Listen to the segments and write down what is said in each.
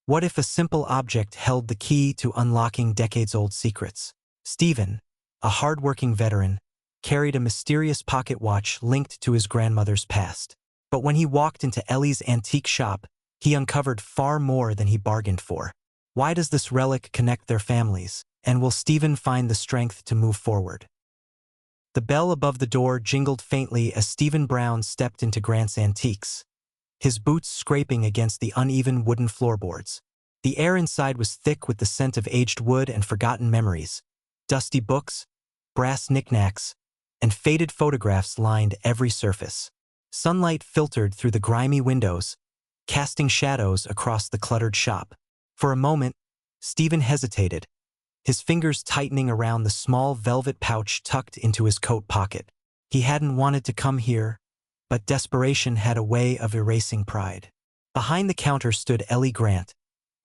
What if a simple object held the key to unlocking decades-old secrets? Stephen, a hard-working veteran, carried a mysterious pocket watch linked to his grandmother's past. But when he walked into Ellie's antique shop, he uncovered far more than he bargained for. Why does this relic connect their families? And will Stephen find the strength to move forward? The bell above the door jingled faintly as Stephen Brown stepped into Grant's Antiques, his boots scraping against the uneven wooden floorboards. The air inside was thick with the scent of aged wood and forgotten memories. Dusty books, brass knickknacks, and faded photographs lined every surface. Sunlight filtered through the grimy windows, casting shadows across the cluttered shop. For a moment, Stephen hesitated, his fingers tightening around the small velvet pouch tucked into his coat pocket. He hadn't wanted to come here, but desperation had a way of erasing pride. Behind the counter stood Ellie Grant,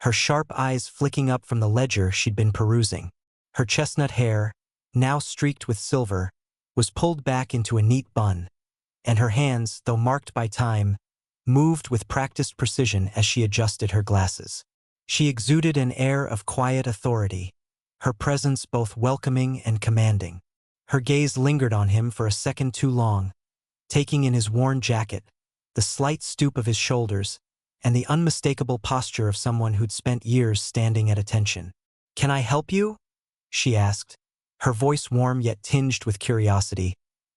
her sharp eyes flicking up from the ledger she'd been perusing. Her chestnut hair, now streaked with silver, was pulled back into a neat bun, and her hands, though marked by time, moved with practiced precision as she adjusted her glasses. She exuded an air of quiet authority, her presence both welcoming and commanding. Her gaze lingered on him for a second too long, taking in his worn jacket, the slight stoop of his shoulders, and the unmistakable posture of someone who'd spent years standing at attention. "Can I help you?" she asked, her voice warm yet tinged with curiosity,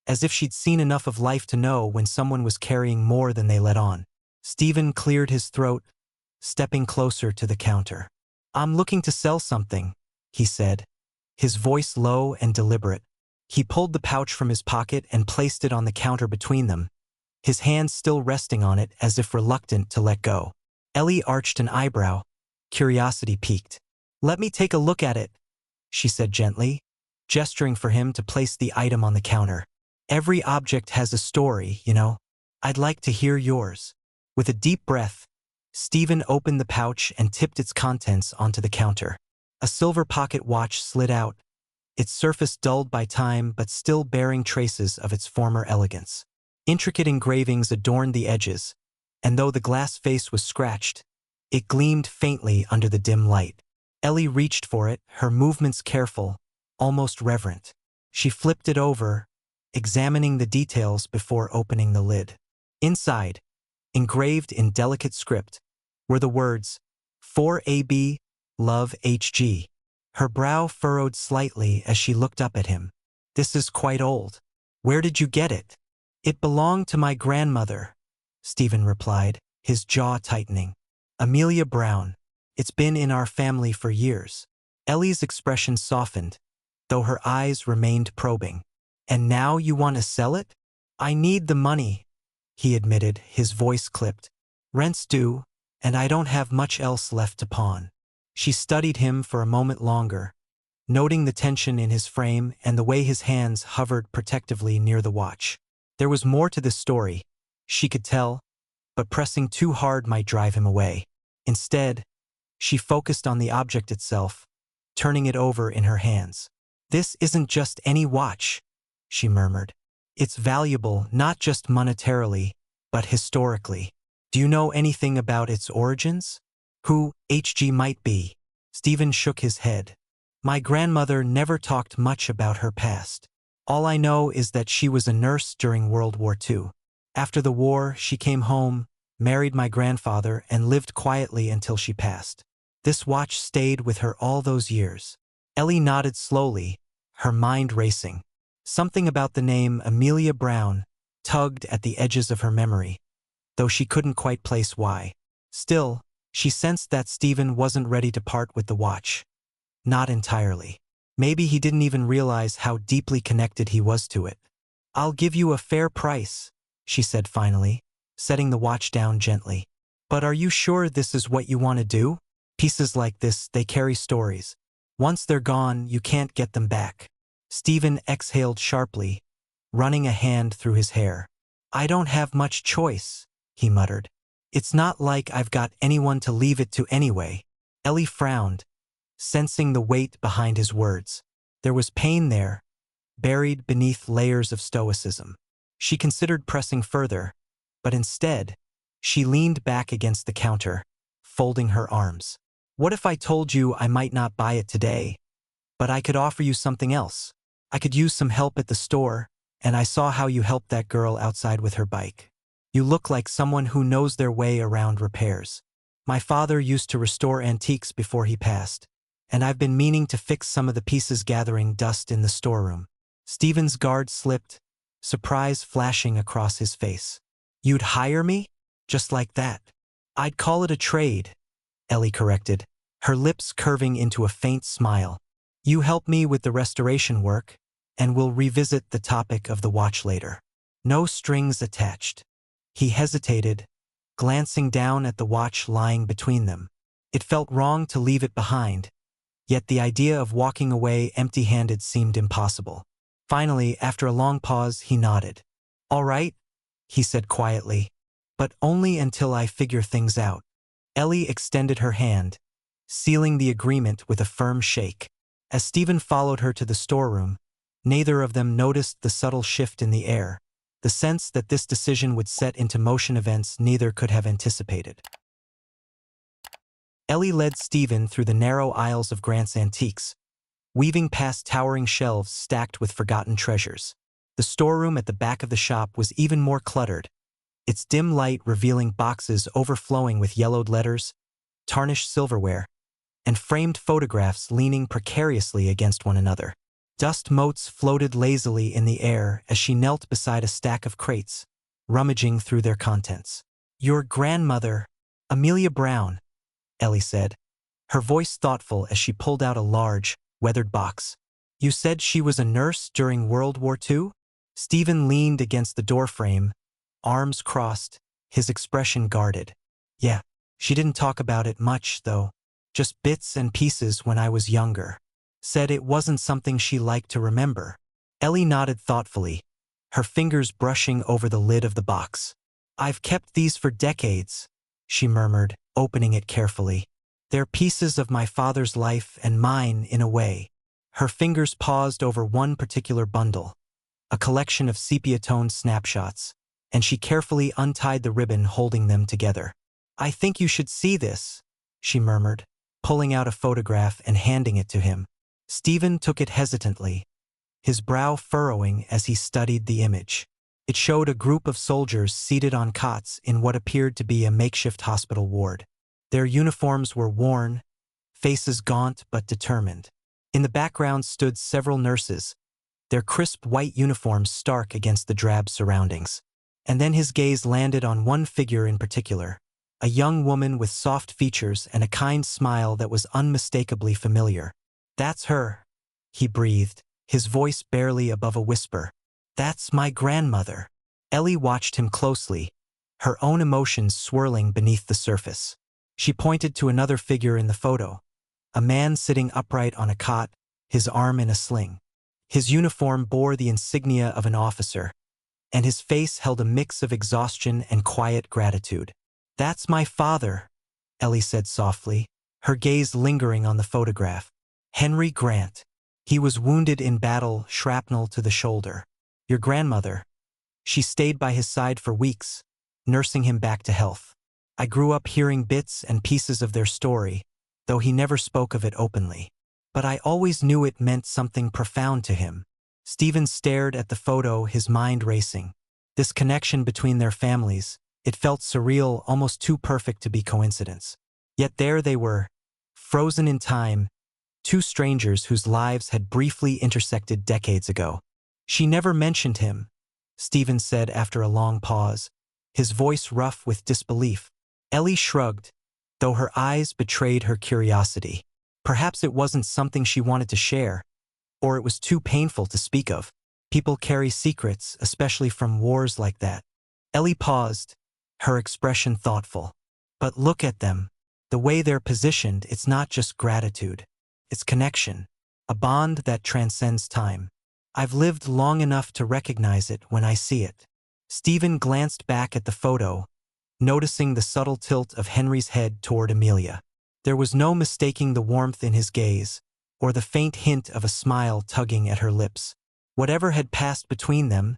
as if she'd seen enough of life to know when someone was carrying more than they let on. Stephen cleared his throat, stepping closer to the counter. "I'm looking to sell something," he said, his voice low and deliberate. He pulled the pouch from his pocket and placed it on the counter between them, his hands still resting on it as if reluctant to let go. Ellie arched an eyebrow, curiosity piqued. "Let me take a look at it," she said gently, gesturing for him to place the item on the counter. "Every object has a story, you know. I'd like to hear yours." With a deep breath, Stephen opened the pouch and tipped its contents onto the counter. A silver pocket watch slid out, its surface dulled by time but still bearing traces of its former elegance. Intricate engravings adorned the edges, and though the glass face was scratched, it gleamed faintly under the dim light. Ellie reached for it, her movements careful, almost reverent. She flipped it over, examining the details before opening the lid. Inside, engraved in delicate script, were the words, "For AB, Love HG." Her brow furrowed slightly as she looked up at him. "This is quite old. Where did you get it?" "It belonged to my grandmother," Stephen replied, his jaw tightening. "Amelia Brown. It's been in our family for years." Ellie's expression softened, though her eyes remained probing. "And now you want to sell it?" "I need the money," he admitted, his voice clipped. "Rent's due, and I don't have much else left to pawn." She studied him for a moment longer, noting the tension in his frame and the way his hands hovered protectively near the watch. There was more to this story, she could tell, but pressing too hard might drive him away. Instead, she focused on the object itself, turning it over in her hands. "This isn't just any watch," she murmured. "It's valuable not just monetarily, but historically. Do you know anything about its origins? Who HG might be?" Stephen shook his head. "My grandmother never talked much about her past. All I know is that she was a nurse during World War II. After the war, she came home, married my grandfather, and lived quietly until she passed. This watch stayed with her all those years." Ellie nodded slowly, her mind racing. Something about the name Amelia Brown tugged at the edges of her memory, though she couldn't quite place why. Still, she sensed that Stephen wasn't ready to part with the watch. Not entirely. Maybe he didn't even realize how deeply connected he was to it. "I'll give you a fair price," she said finally, setting the watch down gently. "But are you sure this is what you want to do? Pieces like this, they carry stories. Once they're gone, you can't get them back." Stephen exhaled sharply, running a hand through his hair. "I don't have much choice," he muttered. "It's not like I've got anyone to leave it to anyway." Ellie frowned, sensing the weight behind his words. There was pain there, buried beneath layers of stoicism. She considered pressing further, but instead, she leaned back against the counter, folding her arms. What if I told you I might not buy it today, but I could offer you something else? I could use some help at the store, and I saw how you helped that girl outside with her bike. You look like someone who knows their way around repairs. My father used to restore antiques before he passed, and I've been meaning to fix some of the pieces gathering dust in the storeroom. Stephen's guard slipped, surprise flashing across his face. You'd hire me? Just like that? I'd call it a trade, Ellie corrected, her lips curving into a faint smile. You help me with the restoration work, and we'll revisit the topic of the watch later. No strings attached. He hesitated, glancing down at the watch lying between them. It felt wrong to leave it behind, yet the idea of walking away empty-handed seemed impossible. Finally, after a long pause, he nodded. All right, he said quietly, but only until I figure things out. Ellie extended her hand, sealing the agreement with a firm shake. As Stephen followed her to the storeroom, neither of them noticed the subtle shift in the air, the sense that this decision would set into motion events neither could have anticipated. Ellie led Stephen through the narrow aisles of Grant's antiques, weaving past towering shelves stacked with forgotten treasures. The storeroom at the back of the shop was even more cluttered, its dim light revealing boxes overflowing with yellowed letters, tarnished silverware, and framed photographs leaning precariously against one another. Dust motes floated lazily in the air as she knelt beside a stack of crates, rummaging through their contents. Your grandmother, Amelia Brown, Ellie said, her voice thoughtful as she pulled out a large, weathered box. You said she was a nurse during World War II? Stephen leaned against the doorframe, arms crossed, his expression guarded. Yeah, she didn't talk about it much, though. Just bits and pieces when I was younger. Said it wasn't something she liked to remember. Ellie nodded thoughtfully, her fingers brushing over the lid of the box. I've kept these for decades, she murmured, opening it carefully. They're pieces of my father's life and mine in a way. Her fingers paused over one particular bundle, a collection of sepia-toned snapshots, and she carefully untied the ribbon holding them together. I think you should see this, she murmured, pulling out a photograph and handing it to him. Stephen took it hesitantly, his brow furrowing as he studied the image. It showed a group of soldiers seated on cots in what appeared to be a makeshift hospital ward. Their uniforms were worn, faces gaunt but determined. In the background stood several nurses, their crisp white uniforms stark against the drab surroundings. And then his gaze landed on one figure in particular, a young woman with soft features and a kind smile that was unmistakably familiar. That's her, he breathed, his voice barely above a whisper. That's my grandmother. Ellie watched him closely, her own emotions swirling beneath the surface. She pointed to another figure in the photo, a man sitting upright on a cot, his arm in a sling. His uniform bore the insignia of an officer, and his face held a mix of exhaustion and quiet gratitude. That's my father, Ellie said softly, her gaze lingering on the photograph. Henry Grant. He was wounded in battle, shrapnel to the shoulder. Your grandmother. She stayed by his side for weeks, nursing him back to health. I grew up hearing bits and pieces of their story, though he never spoke of it openly. But I always knew it meant something profound to him. Stephen stared at the photo, his mind racing. This connection between their families, it felt surreal, almost too perfect to be coincidence. Yet there they were, frozen in time, two strangers whose lives had briefly intersected decades ago. She never mentioned him, Stephen said after a long pause, his voice rough with disbelief. Ellie shrugged, though her eyes betrayed her curiosity. Perhaps it wasn't something she wanted to share, or it was too painful to speak of. People carry secrets, especially from wars like that. Ellie paused, her expression thoughtful. But look at them. The way they're positioned, it's not just gratitude. It's connection, a bond that transcends time. I've lived long enough to recognize it when I see it. Stephen glanced back at the photo, noticing the subtle tilt of Henry's head toward Amelia. There was no mistaking the warmth in his gaze, or the faint hint of a smile tugging at her lips. Whatever had passed between them,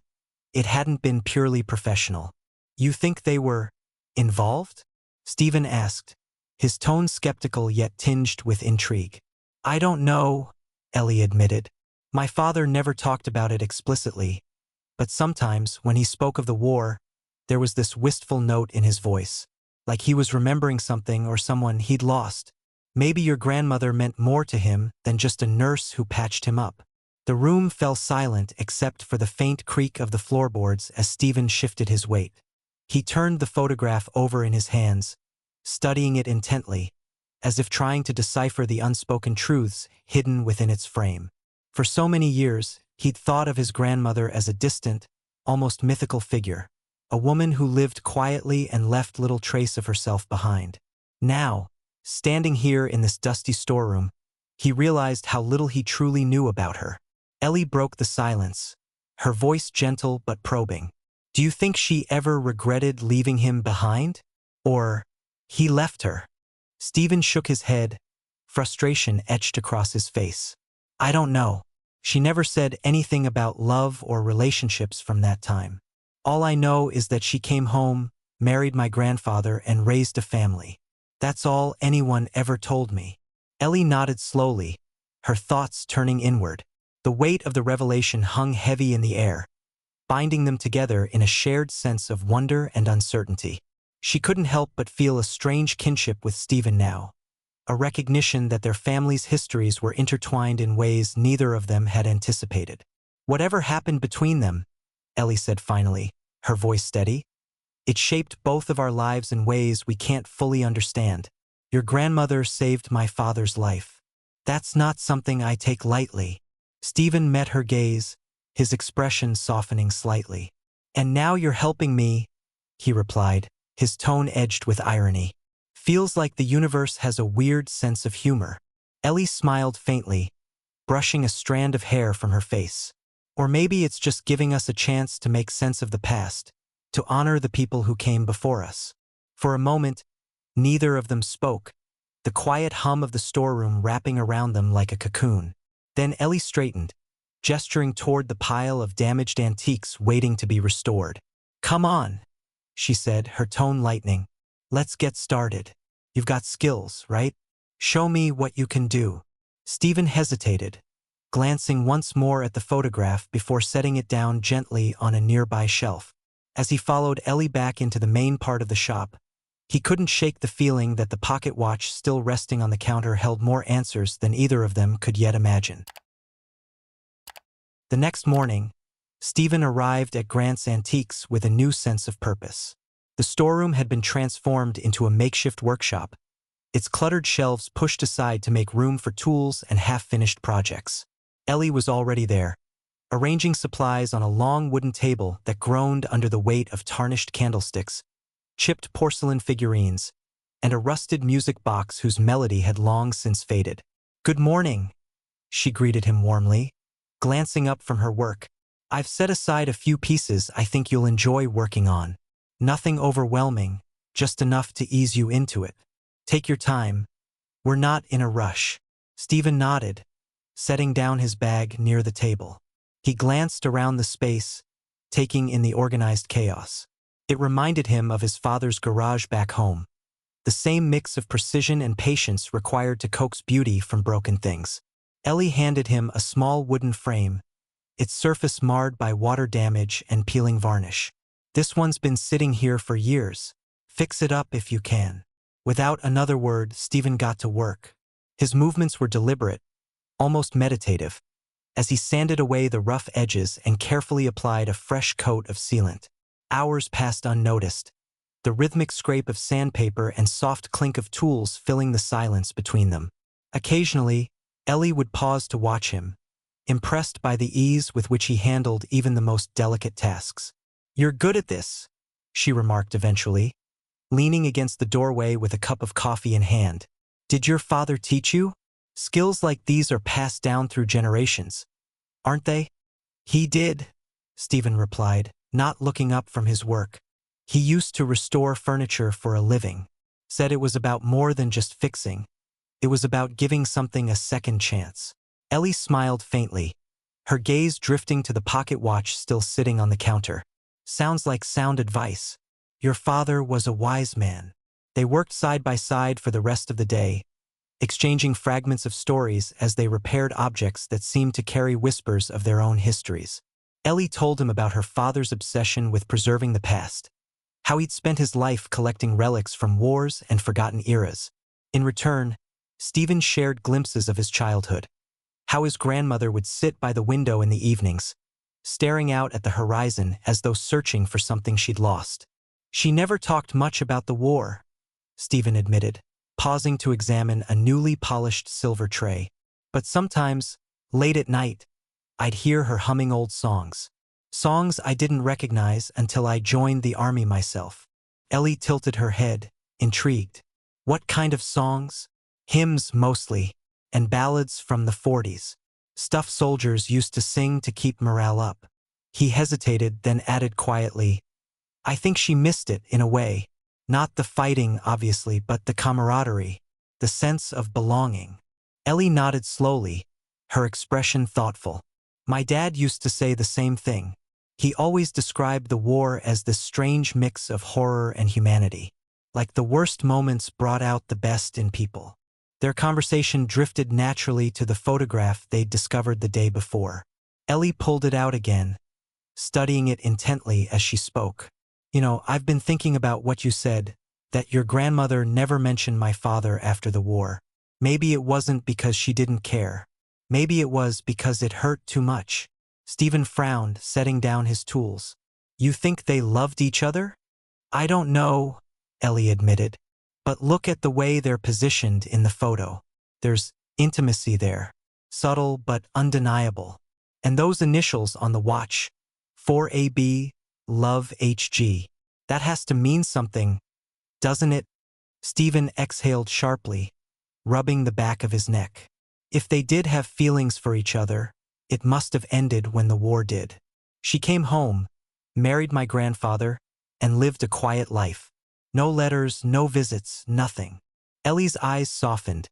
it hadn't been purely professional. You think they were involved? Stephen asked, his tone skeptical yet tinged with intrigue. I don't know, Ellie admitted. My father never talked about it explicitly, but sometimes, when he spoke of the war, there was this wistful note in his voice, like he was remembering something or someone he'd lost. Maybe your grandmother meant more to him than just a nurse who patched him up. The room fell silent except for the faint creak of the floorboards as Stephen shifted his weight. He turned the photograph over in his hands, studying it intently, as if trying to decipher the unspoken truths hidden within its frame. For so many years, he'd thought of his grandmother as a distant, almost mythical figure, a woman who lived quietly and left little trace of herself behind. Now, standing here in this dusty storeroom, he realized how little he truly knew about her. Ellie broke the silence, her voice gentle but probing. Do you think she ever regretted leaving him behind? Or he left her? Stephen shook his head, frustration etched across his face. I don't know. She never said anything about love or relationships from that time. All I know is that she came home, married my grandfather, and raised a family. That's all anyone ever told me. Ellie nodded slowly, her thoughts turning inward. The weight of the revelation hung heavy in the air, binding them together in a shared sense of wonder and uncertainty. She couldn't help but feel a strange kinship with Stephen now, a recognition that their families' histories were intertwined in ways neither of them had anticipated. Whatever happened between them, Ellie said finally, her voice steady, it shaped both of our lives in ways we can't fully understand. Your grandmother saved my father's life. That's not something I take lightly. Stephen met her gaze, his expression softening slightly. And now you're helping me, he replied, his tone edged with irony. Feels like the universe has a weird sense of humor. Ellie smiled faintly, brushing a strand of hair from her face. Or maybe it's just giving us a chance to make sense of the past, to honor the people who came before us. For a moment, neither of them spoke, the quiet hum of the storeroom wrapping around them like a cocoon. Then Ellie straightened, gesturing toward the pile of damaged antiques waiting to be restored. Come on, she said, her tone lightening. Let's get started. You've got skills, right? Show me what you can do. Stephen hesitated, glancing once more at the photograph before setting it down gently on a nearby shelf. As he followed Ellie back into the main part of the shop, he couldn't shake the feeling that the pocket watch still resting on the counter held more answers than either of them could yet imagine. The next morning, Stephen arrived at Grant's Antiques with a new sense of purpose. The storeroom had been transformed into a makeshift workshop, its cluttered shelves pushed aside to make room for tools and half-finished projects. Ellie was already there, arranging supplies on a long wooden table that groaned under the weight of tarnished candlesticks, chipped porcelain figurines, and a rusted music box whose melody had long since faded. Good morning, she greeted him warmly, glancing up from her work. I've set aside a few pieces I think you'll enjoy working on. Nothing overwhelming, just enough to ease you into it. Take your time. We're not in a rush. Stephen nodded, setting down his bag near the table. He glanced around the space, taking in the organized chaos. It reminded him of his father's garage back home, the same mix of precision and patience required to coax beauty from broken things. Ellie handed him a small wooden frame, its surface marred by water damage and peeling varnish. This one's been sitting here for years. Fix it up if you can. Without another word, Stephen got to work. His movements were deliberate, almost meditative, as he sanded away the rough edges and carefully applied a fresh coat of sealant. Hours passed unnoticed, the rhythmic scrape of sandpaper and soft clink of tools filling the silence between them. Occasionally, Ellie would pause to watch him, impressed by the ease with which he handled even the most delicate tasks. You're good at this, she remarked eventually, leaning against the doorway with a cup of coffee in hand. Did your father teach you? Skills like these are passed down through generations, aren't they? He did, Stephen replied, not looking up from his work. He used to restore furniture for a living. Said it was about more than just fixing. It was about giving something a second chance. Ellie smiled faintly, her gaze drifting to the pocket watch still sitting on the counter. Sounds like sound advice. Your father was a wise man. They worked side by side for the rest of the day, exchanging fragments of stories as they repaired objects that seemed to carry whispers of their own histories. Ellie told him about her father's obsession with preserving the past, how he'd spent his life collecting relics from wars and forgotten eras. In return, Stephen shared glimpses of his childhood, how his grandmother would sit by the window in the evenings, staring out at the horizon as though searching for something she'd lost. She never talked much about the war, Stephen admitted, pausing to examine a newly polished silver tray. But sometimes, late at night, I'd hear her humming old songs. Songs I didn't recognize until I joined the army myself. Ellie tilted her head, intrigued. What kind of songs? Hymns mostly, and ballads from the 40s. Stuff soldiers used to sing to keep morale up. He hesitated, then added quietly, I think she missed it in a way. Not the fighting, obviously, but the camaraderie, the sense of belonging. Ellie nodded slowly, her expression thoughtful. My dad used to say the same thing. He always described the war as this strange mix of horror and humanity. Like the worst moments brought out the best in people. Their conversation drifted naturally to the photograph they'd discovered the day before. Ellie pulled it out again, studying it intently as she spoke. You know, I've been thinking about what you said, that your grandmother never mentioned my father after the war. Maybe it wasn't because she didn't care. Maybe it was because it hurt too much. Stephen frowned, setting down his tools. You think they loved each other? I don't know, Ellie admitted. But look at the way they're positioned in the photo. There's intimacy there, subtle but undeniable. And those initials on the watch, 4AB, Love HG. That has to mean something, doesn't it? Stephen exhaled sharply, rubbing the back of his neck. If they did have feelings for each other, it must have ended when the war did. She came home, married my grandfather, and lived a quiet life. No letters, no visits, nothing. Ellie's eyes softened,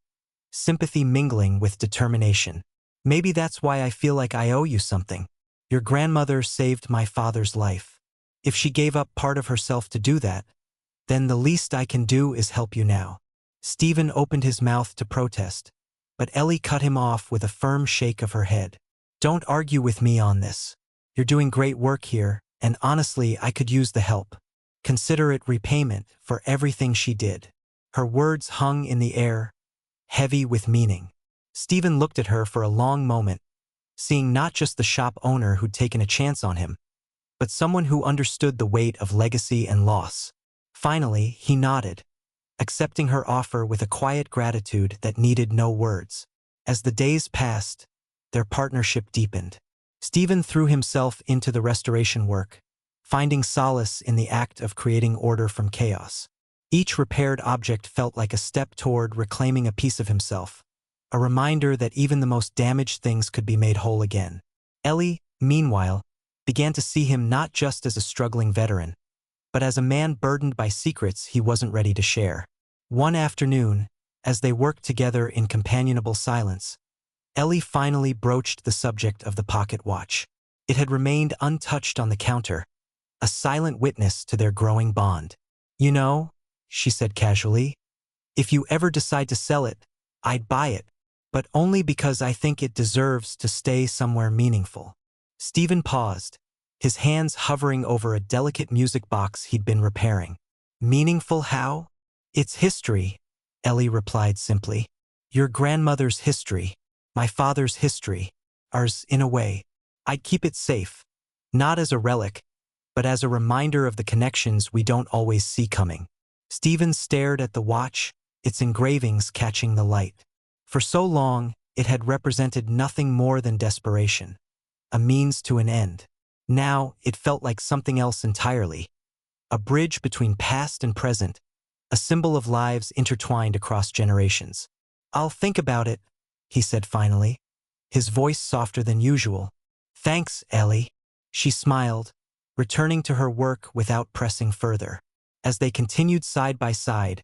sympathy mingling with determination. Maybe that's why I feel like I owe you something. Your grandmother saved my father's life. If she gave up part of herself to do that, then the least I can do is help you now. Stephen opened his mouth to protest, but Ellie cut him off with a firm shake of her head. Don't argue with me on this. You're doing great work here, and honestly, I could use the help. Consider it repayment for everything she did. Her words hung in the air, heavy with meaning. Stephen looked at her for a long moment, seeing not just the shop owner who'd taken a chance on him, but someone who understood the weight of legacy and loss. Finally, he nodded, accepting her offer with a quiet gratitude that needed no words. As the days passed, their partnership deepened. Stephen threw himself into the restoration work, finding solace in the act of creating order from chaos. Each repaired object felt like a step toward reclaiming a piece of himself, a reminder that even the most damaged things could be made whole again. Ellie, meanwhile, began to see him not just as a struggling veteran, but as a man burdened by secrets he wasn't ready to share. One afternoon, as they worked together in companionable silence, Ellie finally broached the subject of the pocket watch. It had remained untouched on the counter, a silent witness to their growing bond. You know, she said casually, if you ever decide to sell it, I'd buy it, but only because I think it deserves to stay somewhere meaningful. Stephen paused, his hands hovering over a delicate music box he'd been repairing. Meaningful how? It's history, Ellie replied simply. Your grandmother's history, my father's history, ours in a way. I'd keep it safe, not as a relic, but as a reminder of the connections we don't always see coming. Stephen stared at the watch, its engravings catching the light. For so long, it had represented nothing more than desperation, a means to an end. Now, it felt like something else entirely, a bridge between past and present, a symbol of lives intertwined across generations. I'll think about it, he said finally, his voice softer than usual. Thanks, Ellie. She smiled, returning to her work without pressing further. As they continued side by side,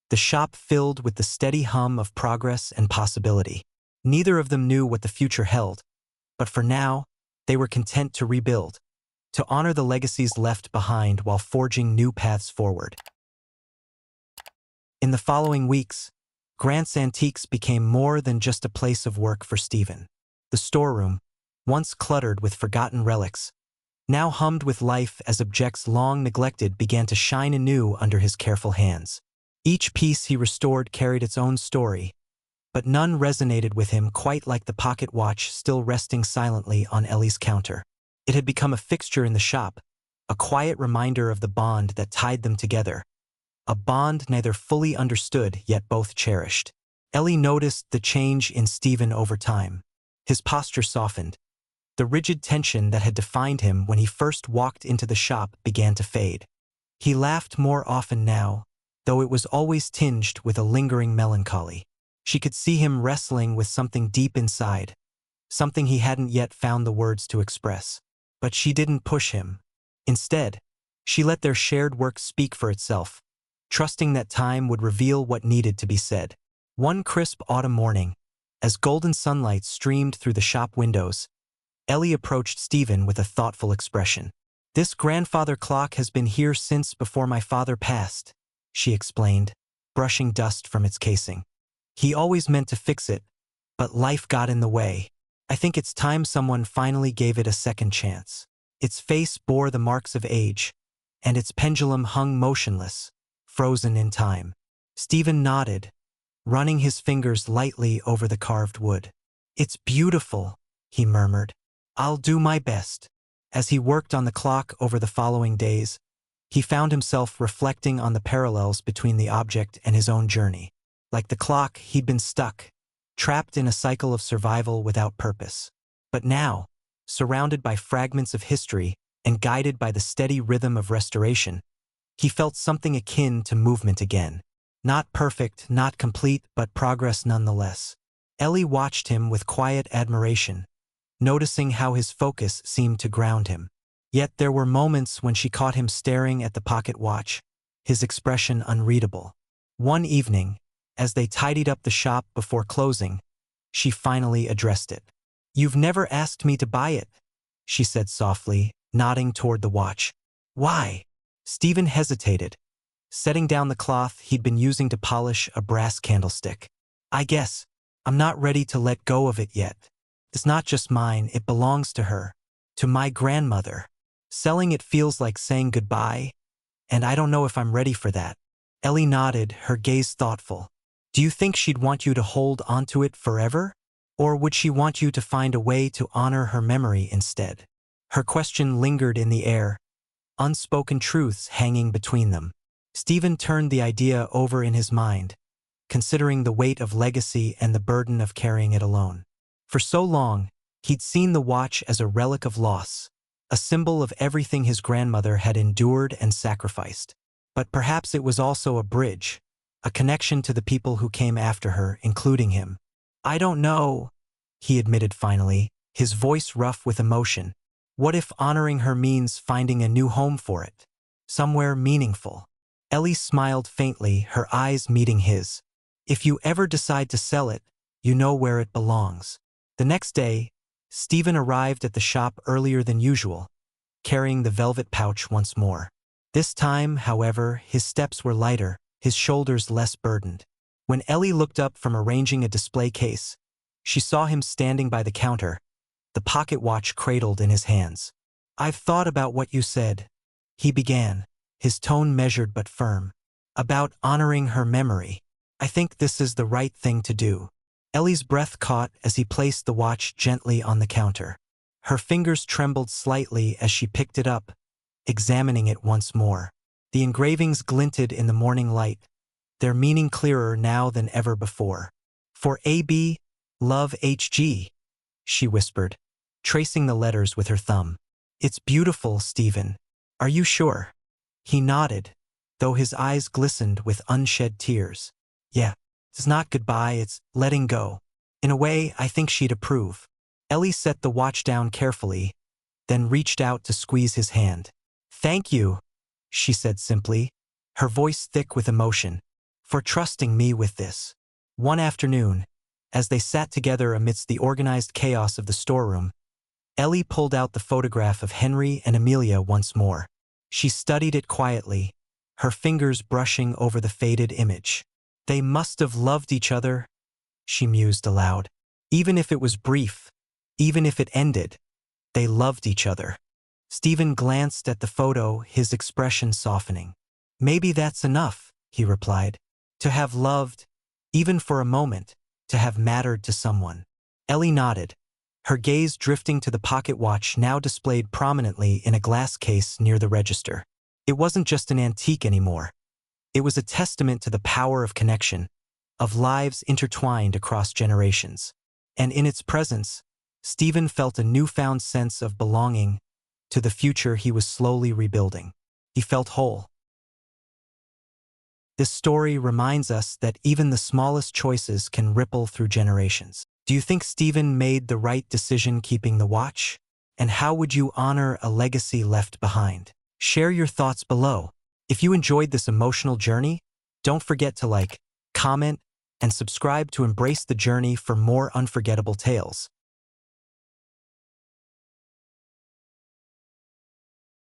the shop filled with the steady hum of progress and possibility. Neither of them knew what the future held, but for now, they were content to rebuild, to honor the legacies left behind while forging new paths forward. In the following weeks, Grant's Antiques became more than just a place of work for Stephen. The storeroom, once cluttered with forgotten relics, now hummed with life as objects long neglected began to shine anew under his careful hands. Each piece he restored carried its own story, but none resonated with him quite like the pocket watch still resting silently on Ellie's counter. It had become a fixture in the shop, a quiet reminder of the bond that tied them together, a bond neither fully understood yet both cherished. Ellie noticed the change in Stephen over time. His posture softened. The rigid tension that had defined him when he first walked into the shop began to fade. He laughed more often now, though it was always tinged with a lingering melancholy. She could see him wrestling with something deep inside, something he hadn't yet found the words to express. But she didn't push him. Instead, she let their shared work speak for itself, trusting that time would reveal what needed to be said. One crisp autumn morning, as golden sunlight streamed through the shop windows, Ellie approached Stephen with a thoughtful expression. "This grandfather clock has been here since before my father passed," she explained, brushing dust from its casing. "He always meant to fix it, but life got in the way. I think it's time someone finally gave it a second chance." Its face bore the marks of age, and its pendulum hung motionless, frozen in time. Stephen nodded, running his fingers lightly over the carved wood. "It's beautiful," he murmured. "I'll do my best." As he worked on the clock over the following days, he found himself reflecting on the parallels between the object and his own journey. Like the clock, he'd been stuck, trapped in a cycle of survival without purpose. But now, surrounded by fragments of history and guided by the steady rhythm of restoration, he felt something akin to movement again. Not perfect, not complete, but progress nonetheless. Ellie watched him with quiet admiration, noticing how his focus seemed to ground him. Yet there were moments when she caught him staring at the pocket watch, his expression unreadable. One evening, as they tidied up the shop before closing, she finally addressed it. "You've never asked me to buy it," she said softly, nodding toward the watch. "Why?" Stephen hesitated, setting down the cloth he'd been using to polish a brass candlestick. "I guess I'm not ready to let go of it yet. It's not just mine, it belongs to her, to my grandmother. Selling it feels like saying goodbye, and I don't know if I'm ready for that." Ellie nodded, her gaze thoughtful. "Do you think she'd want you to hold onto it forever? Or would she want you to find a way to honor her memory instead?" Her question lingered in the air, unspoken truths hanging between them. Stephen turned the idea over in his mind, considering the weight of legacy and the burden of carrying it alone. For so long, he'd seen the watch as a relic of loss, a symbol of everything his grandmother had endured and sacrificed. But perhaps it was also a bridge, a connection to the people who came after her, including him. "I don't know," he admitted finally, his voice rough with emotion. "What if honoring her means finding a new home for it? Somewhere meaningful?" Ellie smiled faintly, her eyes meeting his. "If you ever decide to sell it, you know where it belongs." The next day, Stephen arrived at the shop earlier than usual, carrying the velvet pouch once more. This time, however, his steps were lighter, his shoulders less burdened. When Ellie looked up from arranging a display case, she saw him standing by the counter, the pocket watch cradled in his hands. "I've thought about what you said," he began, his tone measured but firm. "About honoring her memory. I think this is the right thing to do." Ellie's breath caught as he placed the watch gently on the counter. Her fingers trembled slightly as she picked it up, examining it once more. The engravings glinted in the morning light, their meaning clearer now than ever before. "For A.B., love H.G., she whispered, tracing the letters with her thumb. "It's beautiful, Stephen. Are you sure?" He nodded, though his eyes glistened with unshed tears. "Yeah, it's not goodbye, it's letting go. In a way, I think she'd approve." Ellie set the watch down carefully, then reached out to squeeze his hand. "Thank you," she said simply, her voice thick with emotion, "for trusting me with this." One afternoon, as they sat together amidst the organized chaos of the storeroom, Ellie pulled out the photograph of Henry and Amelia once more. She studied it quietly, her fingers brushing over the faded image. They must have loved each other, she mused aloud. Even if it was brief, even if it ended, they loved each other. Stephen glanced at the photo, his expression softening. Maybe that's enough, he replied. To have loved, even for a moment, to have mattered to someone. Ellie nodded, her gaze drifting to the pocket watch now displayed prominently in a glass case near the register. It wasn't just an antique anymore. It was a testament to the power of connection, of lives intertwined across generations. And in its presence, Stephen felt a newfound sense of belonging to the future he was slowly rebuilding. He felt whole. This story reminds us that even the smallest choices can ripple through generations. Do you think Stephen made the right decision keeping the watch? And how would you honor a legacy left behind? Share your thoughts below. If you enjoyed this emotional journey, don't forget to like, comment, and subscribe to embrace the journey for more unforgettable tales.